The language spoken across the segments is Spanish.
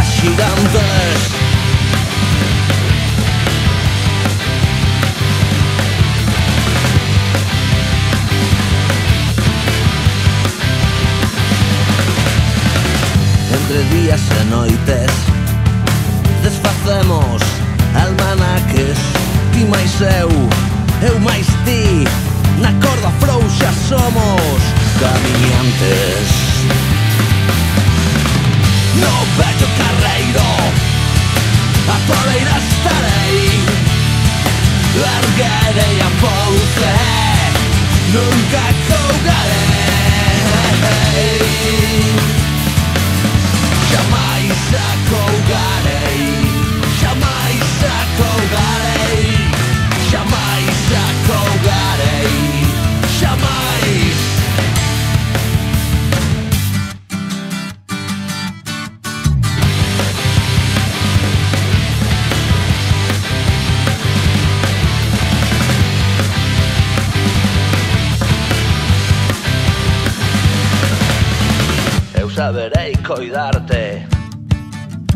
morras xigantes. Entre días e noites desfacemos almanaques, ti máis eu máis ti. Na corda frouxa somos camiñantes. No vello carreiro a toleira estarei, larguerei a pouce, nunca cougarei. Jamais acougarei, jamais acougarei, jamais acougarei, jamais. Eu saberei coidarte,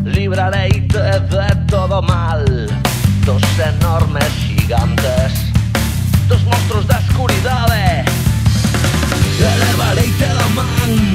librareite de todo mal, dos enormes xigantes, dos monstruos da escuridade. Elevareite da man